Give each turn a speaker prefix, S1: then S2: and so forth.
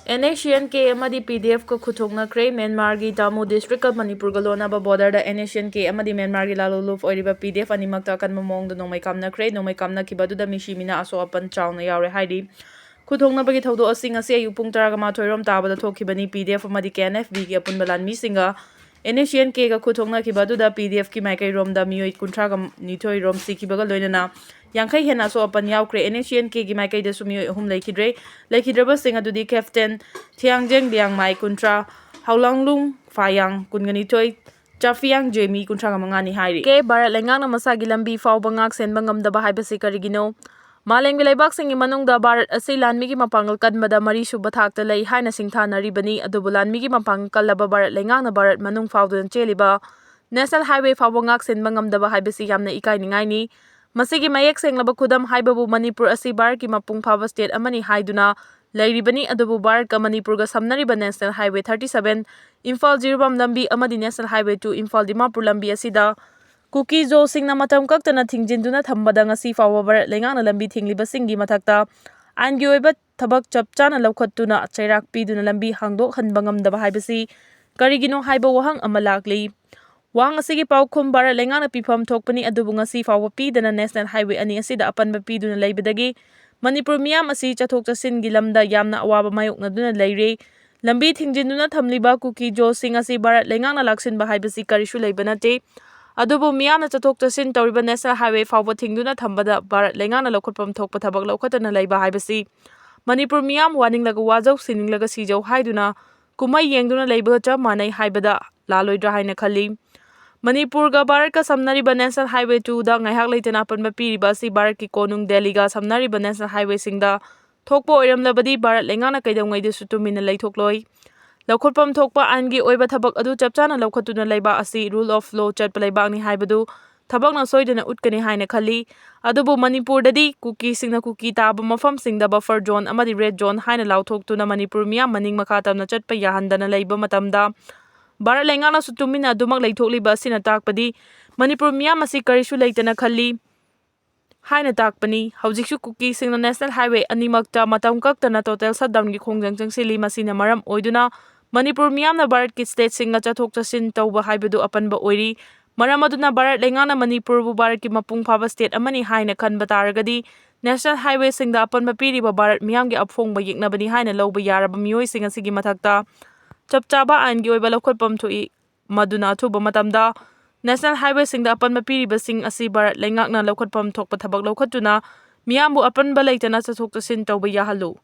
S1: NSCN amadi PDF ko khuthoknakre Myanmar gi Damu district ka Manipur ga lonaba border da NSCN amadi Myanmar gi laluluf oiriba PDF animakta kan momong da nongmai kamnakre nongmai kamnakibadu da Misi Mina aso apan Chaona Yaore haidi khuthoknabagi thawdo asing ase ayu pung 12 rom tabada thokibani PDF amadi KNFB gi apun balan mi singa NSCN ga khuthoknakibadu da PDF ki maikai rom da miyoi 12 rom sikibaga loinana Yankai hena so apan yaukre NSCN gi maikai da sumi hum laikidreba singa dudi captain Thiangjeng liang mai kuntra haulanglung fayang kungani toy chafiang jemi kuntra mangani hairi ke barat lengang na masagi lambi fau bangak sen bangam da bahai basi karigino maleng bilaibak singi manung da barat asi lanmi gi mapangal kadmada mari suba thakta lei haina singtha naribani adubu lanmi gi mapangal laba barat lengang na barat manung fau dun cheliba National Highway fau bangak sen bangam da bahai basi yamna ikai ningai ni Masigi mayek senglaba khudam haibabu Manipur asi Bharat ki mapung phaba state amani haiduna lairibani adubu Bharat ka Manipur ga samnariba National Highway 37 Imphal Jirbam lambi amadi National Highway 2 Imphal Dimapur lambi asida Kuki zo singna matam kaktana thingjinduna thambada ngasi fawa Bharat lengana lambi thingliba singi mathakta ain gi oiba thabak chapchana lawkhattuna chairak piduna lambi hangdok hanba ngamdaba haibasi karigino haiba wahang ama lakli Wang asigi paukhum Bharat lengana pifam thokpani adubu ngasi fawa pidana National Highway ani asida apanba piduna leibadagi Manipur miyam asi chathok chasin gi lamda yamna awaba mayoknaduna leire lambi thingjinduna thamliba Kuki jo sing asi Bharat lengana laksinba haibasi karishu leibanate adubu miyamna chathok chasin tawriba National Highway fawa thingduna thambada Bharat lengana lokhotpam thokpa thabak lokhatana leiba haibasi Manipur miyam waninglaga wajau sininglaga sijau haiduna kumai yengduna leiba cha manai haibada laloidra haina khali Manipur ga Bharat ka samnariba National Highway 2 da ngaihak leitana panba piriba si Bharat ki konung Delhi ga samnariba National Highway singda thokpa oiramlabadi Bharat lengana kaidamngai de sutumina leithokloi lakhotpam thokpa angi oiba thabak adu chapchana laukhatuna leiba asi rule of law chatpa leibak ni haibadu thabakna soidana utkani haina khali adubu Manipur dadi Kuki singna Kuki taba mafam singda buffer zone amadi red zone haina lauthoktuna Manipur miyam maning makha tamna chatpa yahandana leiba matamda Bharat lengana sutumina adumak leithokliba asina takpadi Manipur miyam asi karishu leitana khali haina takpani haujiksu Kuki singna National Highway animakta matam kaktana total shutdown gi khongjang changsili masina maram oiduna Manipur miyamna Bharat ki state singa chathok chasin tawba haibadu apanba oiri maram aduna Bharat lengana Manipur bu Bharat ki mapung phaba state amani haina khanba taragadi National Highway singda apanba piriba Bharat miyam gi apfongba yeknabani haina lawba yaraba miyoi singa sigi mathakta chapchaba ain gi oiba lokhotpam thui maduna thuba matamda National Highway singda apanba piriba sing asi Bharat lengakna lokhotpam thokpa thabak lokhatuna miyambu apanba leitana chathok chasin tawba yahalu